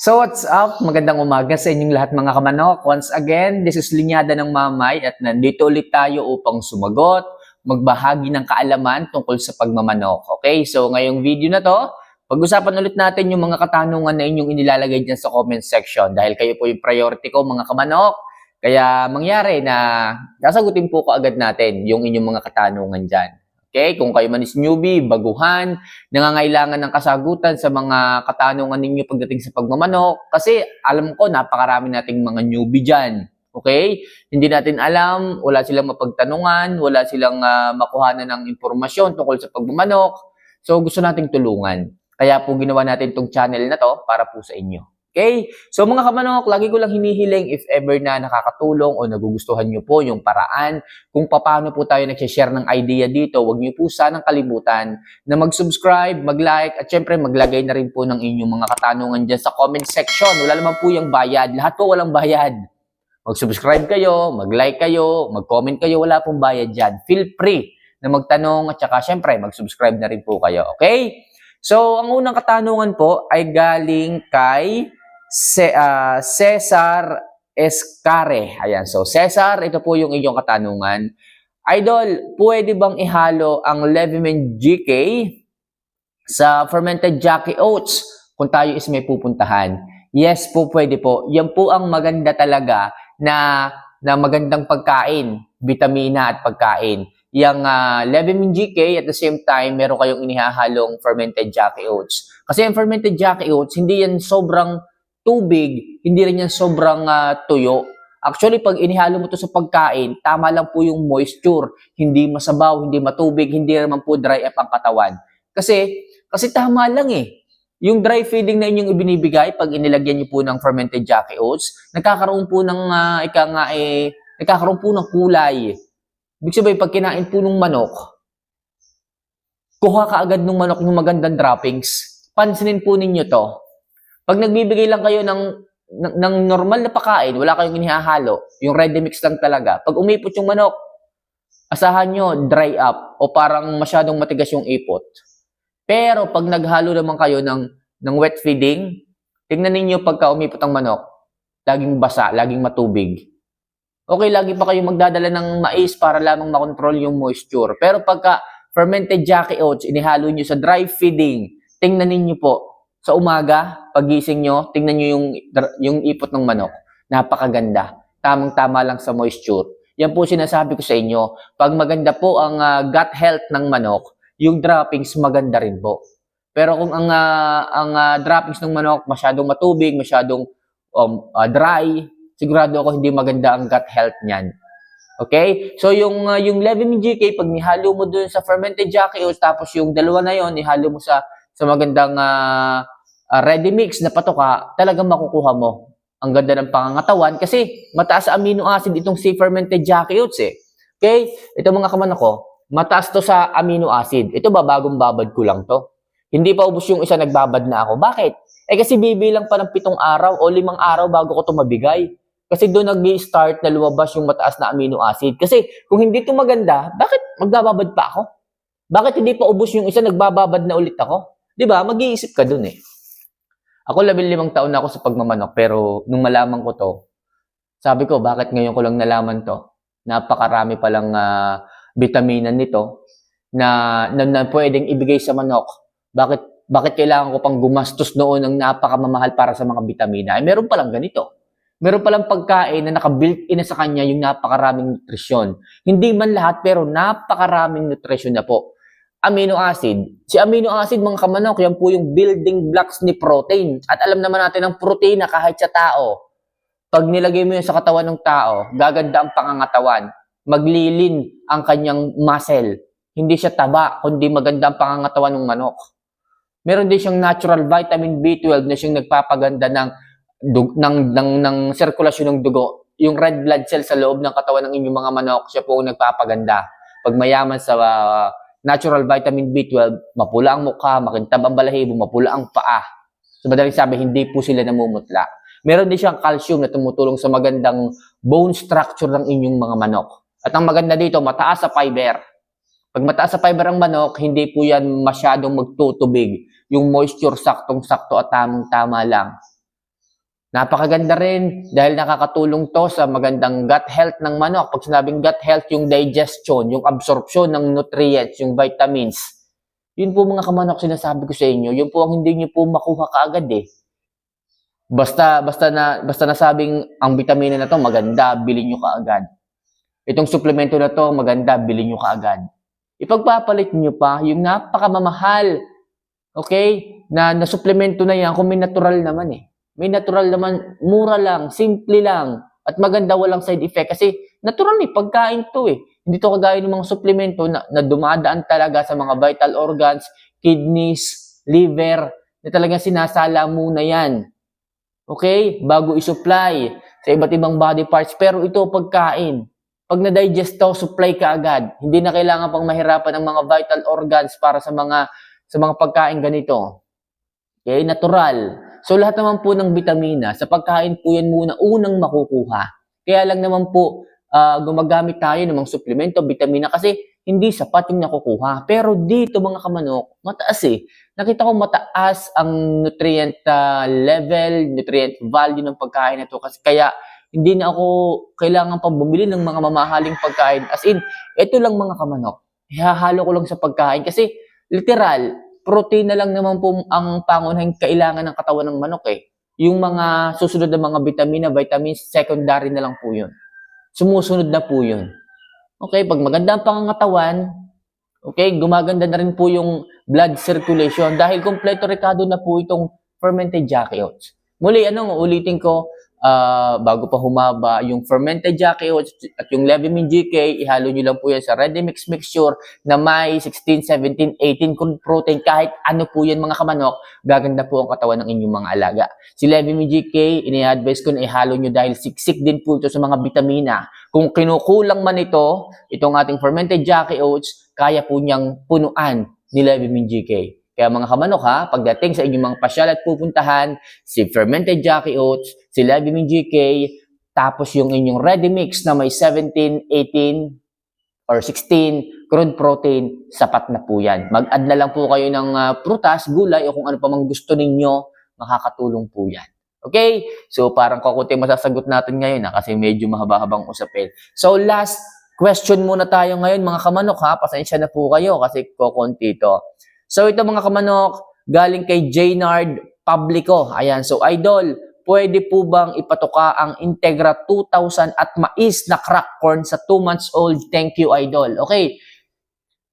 So what's up? Magandang umaga sa inyong lahat mga kamanok. Once again, this is Linyada ng Mamay at nandito ulit tayo upang sumagot, magbahagi ng kaalaman tungkol sa pagmamanok. Okay, so ngayong video na to, pag-usapan ulit natin yung mga katanungan na inyong inilalagay dyan sa comment section dahil kayo po yung priority ko mga kamanok. Kaya mangyari na sasagutin po ko agad natin yung inyong mga katanungan dyan. Okay, kung kayo man is newbie, baguhan, nangangailangan ng kasagutan sa mga katanungan ninyo pagdating sa pagmamanok kasi alam ko napakarami nating mga newbie dyan. Okay? Hindi natin alam, wala silang mapagtanungan, wala silang makuhanan ng impormasyon tungkol sa pagmamanok. So gusto nating tulungan. Kaya po ginawa natin itong channel na to para po sa inyo. Okay? So mga kamanok, lagi ko lang hinihiling if ever na nakakatulong o nagugustuhan nyo po yung paraan kung paano po tayo nagsishare ng idea dito, huwag nyo po sanang kalimutan na mag-subscribe, mag-like, at syempre maglagay na rin po ng inyong mga katanungan dyan sa comment section. Wala naman po yung bayad. Lahat po walang bayad. Mag-subscribe kayo, mag-like kayo, mag-comment kayo, wala pong bayad dyan. Feel free na magtanong at saka syempre mag-subscribe na rin po kayo. Okay? So, ang unang katanungan po ay galing kay Cesar Escare. Ayan. So, Cesar, ito po yung inyong katanungan. Idol, pwede bang ihalo ang Leveman GK sa fermented Jackie Oats kung tayo is may pupuntahan? Yes po, pwede po. Yan po ang maganda talaga na magandang pagkain, vitamina at pagkain. Yung Leveman GK at the same time, meron kayong inihahalong fermented Jackie Oats. Kasi yung fermented Jackie Oats, hindi yan sobrang tubig, hindi rin yan sobrang tuyo. Actually, pag inihalo mo to sa pagkain, tama lang po yung moisture. Hindi masabaw, hindi matubig, hindi naman po dry up ang katawan. Kasi tama lang eh. Yung dry feeding na inyong ibinibigay, pag inilagyan niyo po ng fermented Jackie Oats, nagkakaroon po ng, nagkakaroon po ng kulay. Ibig sabihin, pag kinain po ng manok, kuha ka agad ng manok yung magandang droppings. Pansinin po ninyo to. Pag nagbibigay lang kayo ng normal na pagkain, wala kayong inihahalo, yung ready mix lang talaga. Pag umipot yung manok, asahan nyo, dry up o parang masyadong matigas yung ipot. Pero pag naghalo naman kayo ng wet feeding, tingnan ninyo pagka umipot ang manok, laging basa, laging matubig. Okay, lagi pa kayo magdadala ng mais para lamang makontrol yung moisture. Pero pagka fermented Jackie Oats, inihalo nyo sa dry feeding, tingnan ninyo po, sa umaga, pagising nyo, tingnan nyo yung ipot ng manok. Napakaganda. Tamang-tama lang sa moisture. Yan po sinasabi ko sa inyo. Pag maganda po ang gut health ng manok, yung droppings maganda rin po. Pero kung ang droppings ng manok masyadong matubig, masyadong dry, sigurado ako hindi maganda ang gut health niyan. Okay? So yung Leveman GK, pag nihalo mo dun sa fermented Jackie Oats, tapos yung dalawa na yon nihalo mo sa magandang ready mix na patoka, talagang makukuha mo. Ang ganda ng pangangatawan kasi mataas sa amino acid itong si fermented Jackie Oats eh. Okay? Ito mga kaman ako, mataas to sa amino acid. Ito ba bagong babad ko lang to? Hindi pa ubos yung isa nagbabad na ako. Bakit? Kasi bibilang pa ng 7 araw o 5 araw bago ko to mabigay. Kasi doon nag-start na lumabas yung mataas na amino acid. Kasi kung hindi to maganda, bakit magbababad pa ako? Bakit hindi pa ubos yung isa nagbababad na ulit ako? Diba? Mag-iisip ka dun eh. Ako 15 taon na ako sa pagmamanok pero nung malaman ko to, sabi ko bakit ngayon ko lang nalaman to? Napakarami palang vitamina nito na pwedeng ibigay sa manok. Bakit kailangan ko pang gumastos noon ng napakamamahal para sa mga vitamina? Ay meron palang ganito. Meron palang pagkain na naka-built-in na sa kanya yung napakaraming nutrisyon. Hindi man lahat pero napakaraming nutrisyon na po. Amino acid. Si amino acid, mga kamanok, yan po yung building blocks ni protein. At alam naman natin ang protein na kahit sa tao, pag nilagay mo yun sa katawan ng tao, gaganda ang pangangatawan. Maglilin ang kanyang muscle. Hindi siya taba, kundi maganda ang pangangatawan ng manok. Meron din siyang natural vitamin B12 na siyang nagpapaganda ng sirkulasyon ng dugo. Yung red blood cell sa loob ng katawan ng inyong mga manok, siya po ang nagpapaganda. Pag mayaman sa natural vitamin B12, mapula ang mukha, makintab ang balahibo, mapula ang paa. So, madaling sabi, hindi po sila namumutla. Meron din siyang calcium na tumutulong sa magandang bone structure ng inyong mga manok. At ang maganda dito, mataas sa fiber. Pag mataas sa fiber ang manok, hindi po yan masyadong magtutubig. Yung moisture saktong-sakto at tamang-tama lang. Napakaganda rin dahil nakakatulong to sa magandang gut health ng manok. Pag sinabing gut health, yung digestion, yung absorption ng nutrients, yung vitamins. Yun po mga kamanok, sinasabi ko sa inyo, yun po ang hindi nyo po makuha kaagad eh. Basta nasabing ang bitamina na to maganda, bilhin nyo kaagad. Itong suplemento na to maganda, bilhin nyo kaagad. Ipagpapalit nyo pa yung napakamamahal, okay, na suplemento na yan kung may natural naman eh. May natural naman, mura lang, simple lang, at maganda, walang side effect. Kasi natural eh, pagkain to eh. Hindi to kagaya ng mga suplemento na dumadaan talaga sa mga vital organs, kidneys, liver, na talagang sinasala muna yan. Okay? Bago i-supply sa iba't ibang body parts. Pero ito, pagkain. Pag na-digest to, supply ka agad. Hindi na kailangan pang mahirapan ang mga vital organs para sa mga pagkain ganito. Okay? Natural. So, lahat naman po ng vitamina, sa pagkain po yan muna unang makukuha. Kaya lang naman po, gumagamit tayo ng mga suplemento, vitamina, kasi hindi sapat yung nakukuha. Pero dito mga kamanok, mataas eh. Nakita ko mataas ang nutrient level, nutrient value ng pagkain na to. Kasi kaya hindi na ako kailangan pang bumili ng mga mamahaling pagkain. As in, ito lang mga kamanok. Ihahalo ko lang sa pagkain. Kasi literal, protein na lang naman po ang pangunahing kailangan ng katawan ng manok eh. Yung mga susunod na mga vitamina, vitamins, secondary na lang po yun. Sumusunod na po yun. Okay, pag maganda ang pangangatawan, okay, gumaganda na rin po yung blood circulation dahil kompleto rekado na po itong fermented Jackie oats. Muli, ulitin ko, bago pa humaba, yung fermented Jackie oats at yung Levimine GK, ihalo nyo lang po yan sa ready mix mixture na may 16, 17, 18 crude protein. Kahit ano po yan mga kamanok, gaganda po ang katawan ng inyong mga alaga. Si Levimine GK, ini-advise ko na ihalo nyo dahil siksik din po ito sa mga vitamina. Kung kinukulang man itong ating fermented Jackie oats, kaya po niyang punuan ni Levimine GK. Kaya mga kamanok ha, pagdating sa inyong mga pasyal at pupuntahan, si fermented Jackie oats, si Levimine GK, tapos yung inyong ready mix na may 17, 18, or 16 crude protein, sapat na po yan. Mag-add na lang po kayo ng prutas, gulay, o kung ano pa mang gusto ninyo, makakatulong po yan. Okay? So parang kakunti masasagot natin ngayon kasi medyo mahaba-habang usapin. So last question muna tayo ngayon mga kamanok ha. Pasensya na po kayo kasi kukunti ito. So ito mga kamanok, galing kay Jaynard Publico. Ayan, so idol, pwede po bang ipatuka ang Integra 2000 at mais na crack corn sa 2 months old? Thank you idol. Okay,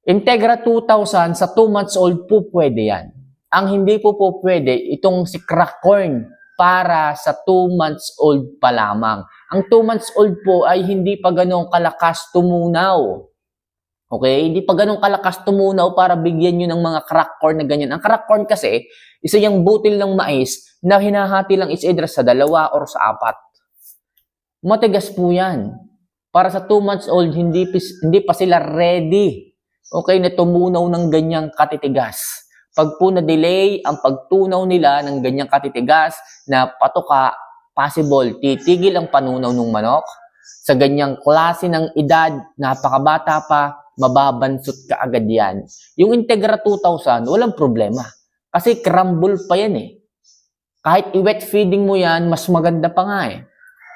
Integra 2000 sa 2 months old po pwede yan. Ang hindi po pwede, itong si crack corn para sa 2 months old pa lamang. Ang 2 months old po ay hindi pa ganong kalakas tumunaw. Okay? Hindi pa ganong kalakas tumunaw para bigyan nyo ng mga crack corn na ganyan. Ang crack corn kasi, isa yung butil ng mais na hinahati lang is either sa 2 or sa 4. Matigas po yan. Para sa 2 months old, hindi pa sila ready. Okay, na tumunaw ng ganyang katitigas. Pag po na-delay ang pagtunaw nila ng ganyang katitigas na patuka, possible, titigil ang panunaw ng manok. Sa ganyang klase ng edad, napakabata pa, mababansot ka agad yan. Yung Integra 2000, walang problema. Kasi crumble pa yan eh. Kahit i-wet feeding mo yan, mas maganda pa nga eh.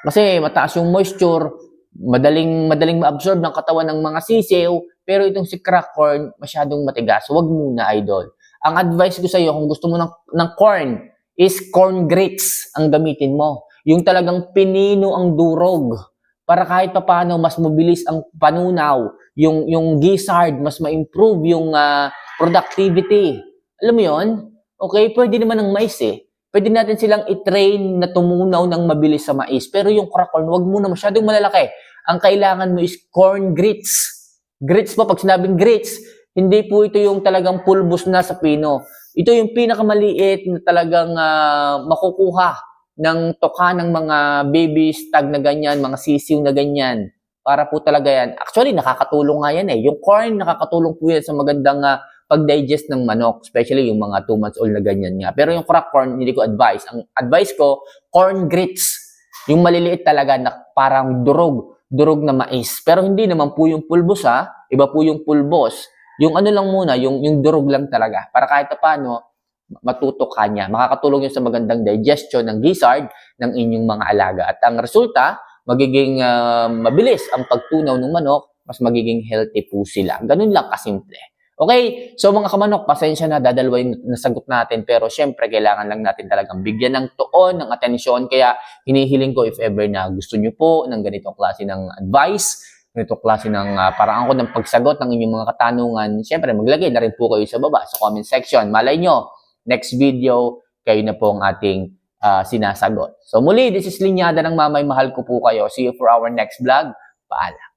Kasi mataas yung moisture, madaling ma-absorb ng katawan ng mga sisiw, pero itong si crack corn, masyadong matigas. Huwag muna, idol. Ang advice ko sa iyo, kung gusto mo ng corn, is corn grits ang gamitin mo. Yung talagang pinino ang durog. Para kahit pa paano, mas mabilis ang panunaw. Yung gizzard, mas ma-improve yung productivity. Alam mo yon? Okay, pwede naman ng mais eh. Pwede natin silang i-train na tumunaw ng mabilis sa mais. Pero yung crack corn, wag muna masyadong malalaki. Ang kailangan mo is corn grits. Grits po, pag sinabing grits, hindi po ito yung talagang pulbos na sa pino. Ito yung pinakamaliit na talagang makukuha ng toka ng mga baby stag na ganyan, mga sisiw na ganyan. Para po talaga yan. Actually, nakakatulong nga yan eh. Yung corn, nakakatulong po yan sa magandang pag-digest ng manok, especially yung mga 2 months old na ganyan nga. Pero yung crack corn, hindi ko advise. Ang advice ko, corn grits. Yung maliliit talaga na parang durog na mais. Pero hindi naman po yung pulbos ha. Iba po yung pulbos. Yung ano lang muna, yung durog lang talaga. Para kahit paano, matutok ka niya. Makakatulong yun sa magandang digestion ng gizzard ng inyong mga alaga. At ang resulta, magiging mabilis ang pagtunaw ng manok, mas magiging healthy po sila. Ganun lang kasimple. Okay, so mga kamanok, pasensya na, dadalawa yung nasagot natin, pero syempre, kailangan lang natin talagang bigyan ng tuon, ng atensyon, kaya hinihiling ko if ever na gusto nyo po ng ganitong klase ng advice, ganitong klase ng paraan ko ng pagsagot ng inyong mga katanungan, syempre, maglagay na rin po kayo sa baba, sa comment section. Malay nyo, next video, kayo na po ang ating sinasagot. So muli, this is Linyada ng Mamay, mahal ko po kayo. See you for our next vlog. Paalam.